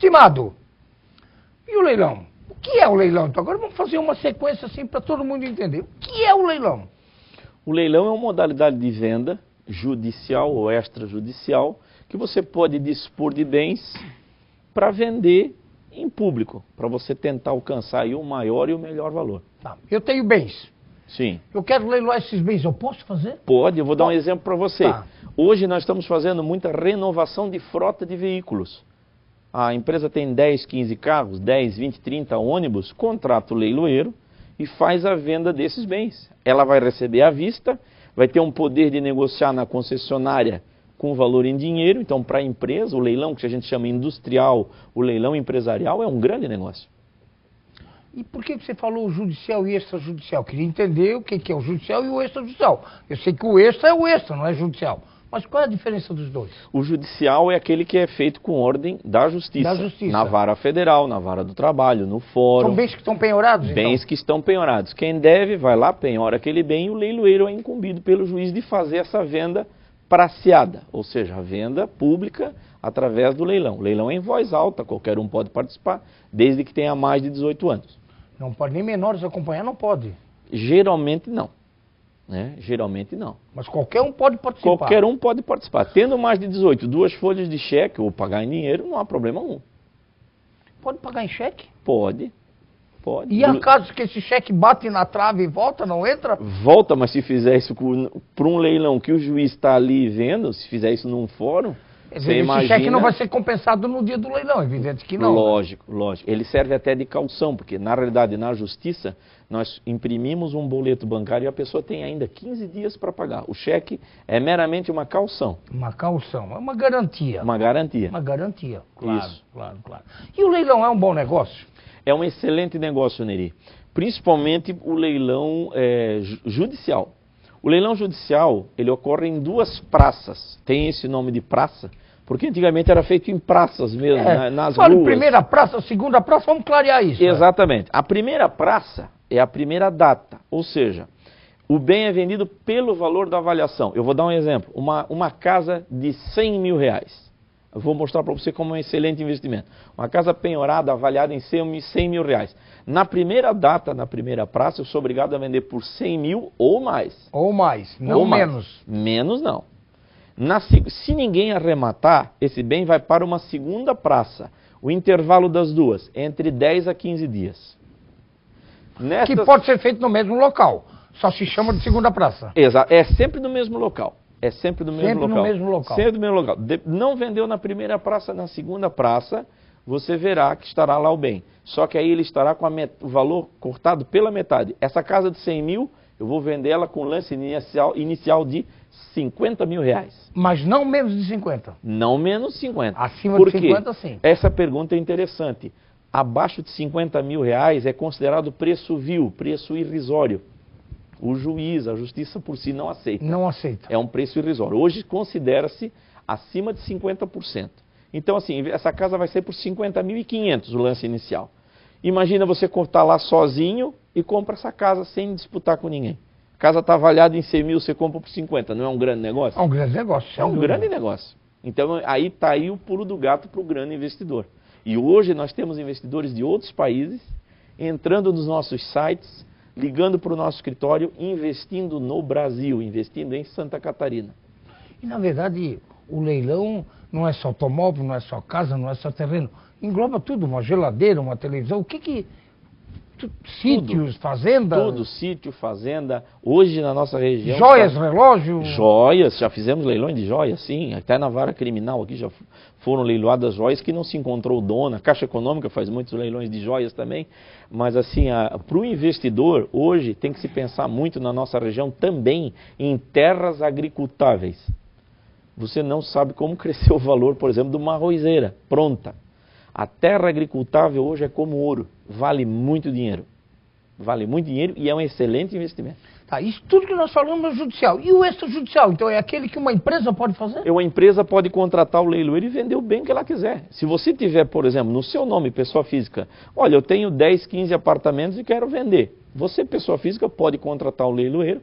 Estimado, e o leilão? O que é o leilão? Então agora vamos fazer uma sequência assim para todo mundo entender. O que é o leilão? O leilão é uma modalidade de venda judicial ou extrajudicial que você pode dispor de bens para vender em público, para você tentar alcançar aí o maior e o melhor valor. Tá. Eu tenho bens. Sim. Eu quero leiloar esses bens. Eu posso fazer? Pode, eu vou dar um exemplo para você. Tá. Hoje nós estamos fazendo muita renovação de frota de veículos. A empresa tem 10, 15 carros, 10, 20, 30 ônibus, contrata o leiloeiro e faz a venda desses bens. Ela vai receber à vista, vai ter um poder de negociar na concessionária com valor em dinheiro. Então, para a empresa, o leilão, que a gente chama industrial, o leilão empresarial, é um grande negócio. E por que você falou judicial e extrajudicial? Queria entender o que é o judicial e o extrajudicial. Eu sei que o extra é o extra, não é judicial. Mas qual é a diferença dos dois? O judicial é aquele que é feito com ordem da justiça. Da justiça. Na vara federal, na vara do trabalho, no fórum. São bens que estão penhorados, Bens então? que estão penhorados. Quem deve, vai lá, penhora aquele bem e o leiloeiro é incumbido pelo juiz de fazer essa venda praceada. Ou seja, a venda pública através do leilão. O leilão é em voz alta, qualquer um pode participar, desde que tenha mais de 18 anos. Não pode, nem menores acompanhar, não pode. Geralmente não. Geralmente não. Mas qualquer um pode participar. Qualquer um pode participar. Tendo mais de 18, 2 folhas de cheque ou pagar em dinheiro, não há problema algum. Pode pagar em cheque? Pode. Pode. E acaso que esse cheque bate na trave e volta, não entra? Volta, mas se fizer isso por um leilão que o juiz está ali vendo, se fizer isso num fórum, você imagina... Esse cheque não vai ser compensado no dia do leilão, evidente que não. Lógico, lógico. Ele serve até de caução, porque na realidade, na justiça, nós imprimimos um boleto bancário e a pessoa tem ainda 15 dias para pagar. O cheque é meramente uma caução. Uma caução, é uma garantia. Uma garantia. Uma garantia, claro, Isso. claro. E o leilão é um bom negócio? É um excelente negócio, Neri. Principalmente o leilão judicial. O leilão judicial, ele ocorre em 2 praças. Tem esse nome de praça, porque antigamente era feito em praças mesmo, nas Olha, ruas. primeira praça, segunda praça, vamos clarear isso. Exatamente. A primeira praça é a primeira data, ou seja, o bem é vendido pelo valor da avaliação. Eu vou dar um exemplo. Uma casa de 100 mil reais. Eu vou mostrar para você como é um excelente investimento. Uma casa penhorada avaliada em 100 mil reais. Na primeira data, na primeira praça, eu sou obrigado a vender por 100 mil ou mais. Ou mais, não ou mais. menos. Menos não. Se ninguém arrematar, esse bem vai para uma segunda praça. O intervalo das duas, entre 10 a 15 dias. Que pode ser feito no mesmo local. Só se chama de segunda praça. Exato. É sempre no mesmo local. É sempre do mesmo local. Sempre no mesmo local. Sempre do mesmo local. Não vendeu na primeira praça, na segunda praça, você verá que estará lá o bem. Só que aí ele estará com o valor cortado pela metade. Essa casa de 100 mil, eu vou vender ela com lance inicial de 50 mil reais. Mas não menos de 50? Não menos 50. Acima Por de 50, sim. Essa pergunta é interessante. Abaixo de 50 mil reais é considerado preço vil, preço irrisório. O juiz, a justiça por si não aceita. Não aceita. É um preço irrisório. Hoje considera-se acima de 50%. Então, assim, essa casa vai sair por 50.500 o lance inicial. Imagina você cortar lá sozinho e compra essa casa sem disputar com ninguém. A casa está avaliada em 100 mil, você compra por 50. Não é um grande negócio? É um grande negócio. É um grande negócio. Então, aí está aí o pulo do gato para o grande investidor. E hoje nós temos investidores de outros países entrando nos nossos sites, ligando para o nosso escritório, investindo no Brasil, investindo em Santa Catarina. E, na verdade, o leilão não é só automóvel, não é só casa, não é só terreno. Engloba tudo, uma geladeira, uma televisão, o que sítios, fazendas? Tudo, sítio, fazenda. Hoje na nossa região... Joias, relógio? Joias, já fizemos leilões de joias, sim. Até na vara criminal aqui já foram leiloadas joias que não se encontrou dono. A Caixa Econômica faz muitos leilões de joias também. Mas assim, para o investidor, hoje tem que se pensar muito na nossa região também em terras agricultáveis. Você não sabe como cresceu o valor, por exemplo, de uma arrozeira pronta. A terra agricultável hoje é como ouro, vale muito dinheiro. Vale muito dinheiro e é um excelente investimento. Tá, isso tudo que nós falamos é judicial. E o extrajudicial, então é aquele que uma empresa pode fazer? Uma empresa pode contratar o leiloeiro e vender o bem que ela quiser. Se você tiver, por exemplo, no seu nome, pessoa física, olha, eu tenho 10, 15 apartamentos e quero vender. Você, pessoa física, pode contratar o leiloeiro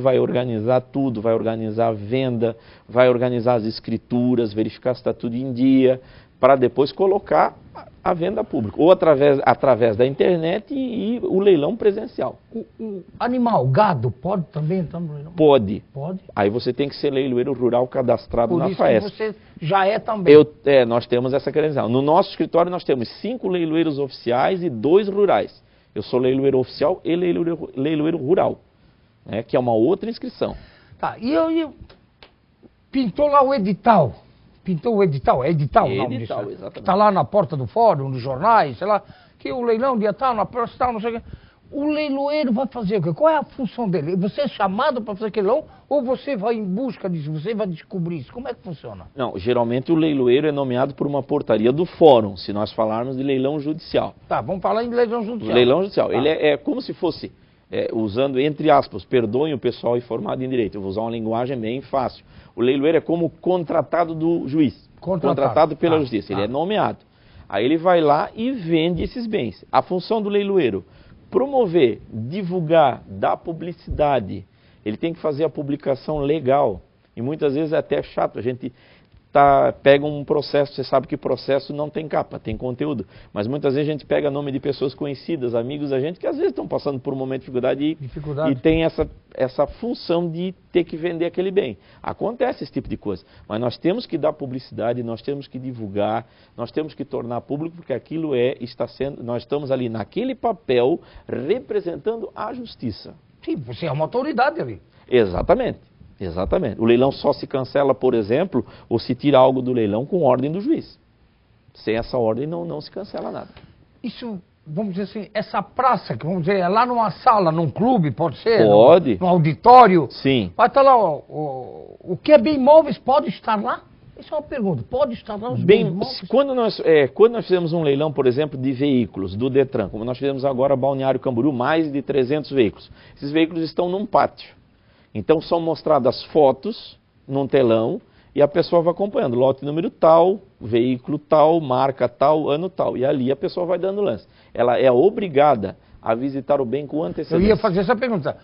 vai organizar tudo, vai organizar a venda, vai organizar as escrituras, verificar se está tudo em dia, para depois colocar a venda pública, ou através da internet e o leilão presencial. O animal, gado, pode também entrar no leilão? Pode. Pode. Aí você tem que ser leiloeiro rural cadastrado na FAESC. Por isso que você já é também. Nós temos essa credencial. No nosso escritório nós temos 5 leiloeiros oficiais e 2 rurais. Eu sou leiloeiro oficial e leiloeiro rural, né, que é uma outra inscrição. Tá, e pintou lá o edital. Pintou o edital, é edital o nome disso? Exatamente. Está lá na porta do fórum, nos jornais, sei lá, que o leilão dia tal, na praça tal, não sei o quê. O leiloeiro vai fazer o quê? Qual é a função dele? Você é chamado para fazer aquele leilão ou você vai em busca disso? Você vai descobrir isso? Como é que funciona? Não, geralmente o leiloeiro é nomeado por uma portaria do fórum, se nós falarmos de leilão judicial. Tá, vamos falar em leilão judicial. Leilão judicial. Tá. Ele é como se fosse, usando entre aspas, perdoem o pessoal informado em direito, eu vou usar uma linguagem bem fácil. O leiloeiro é como contratado do juiz, contratado pela justiça, ele é nomeado. Aí ele vai lá e vende esses bens. A função do leiloeiro, promover, divulgar, dar publicidade. Ele tem que fazer a publicação legal. E muitas vezes é até chato. A gente pega um processo, você sabe que processo não tem capa, tem conteúdo. Mas muitas vezes a gente pega nome de pessoas conhecidas, amigos da gente, que às vezes estão passando por um momento de dificuldade. E tem essa função de ter que vender aquele bem. Acontece esse tipo de coisa. Mas nós temos que dar publicidade, nós temos que divulgar, nós temos que tornar público, porque aquilo nós estamos ali naquele papel representando a justiça. Sim, você é uma autoridade ali. Exatamente. Exatamente. O leilão só se cancela, por exemplo, ou se tira algo do leilão com ordem do juiz. Sem essa ordem não se cancela nada. Isso, vamos dizer assim, essa praça, que vamos dizer, é lá numa sala, num clube, pode ser? Pode. Num auditório? Sim. Vai estar lá, o que é bem imóveis pode estar lá? Essa é uma pergunta, pode estar lá os bens imóveis? Quando nós fizemos um leilão, por exemplo, de veículos do Detran, como nós fizemos agora Balneário Camboriú, mais de 300 veículos. Esses veículos estão num pátio. Então são mostradas fotos num telão e a pessoa vai acompanhando, lote número tal, veículo tal, marca tal, ano tal. E ali a pessoa vai dando lance. Ela é obrigada a visitar o bem com antecedência. Eu ia fazer essa pergunta.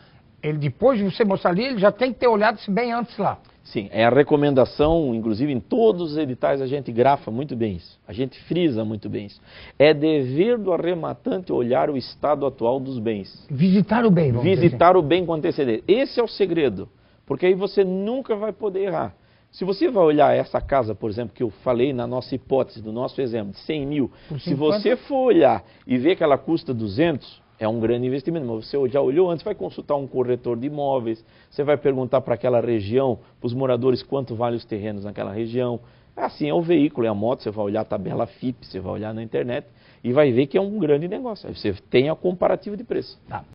Depois de você mostrar ali, ele já tem que ter olhado esse bem antes lá. Sim, é a recomendação, inclusive em todos os editais a gente grafa muito bem isso, a gente frisa muito bem isso. É dever do arrematante olhar o estado atual dos bens. Visitar o bem, vamos dizer assim. Visitar o bem com antecedência. Esse é o segredo, porque aí você nunca vai poder errar. Se você vai olhar essa casa, por exemplo, que eu falei na nossa hipótese, do nosso exemplo, de 100 mil, se você for olhar e ver que ela custa 200, é um grande investimento, mas você já olhou antes, vai consultar um corretor de imóveis, você vai perguntar para aquela região, para os moradores, quanto vale os terrenos naquela região. Assim é o veículo, é a moto, você vai olhar a tabela FIP, você vai olhar na internet e vai ver que é um grande negócio. Aí você tem a comparativa de preço. Tá.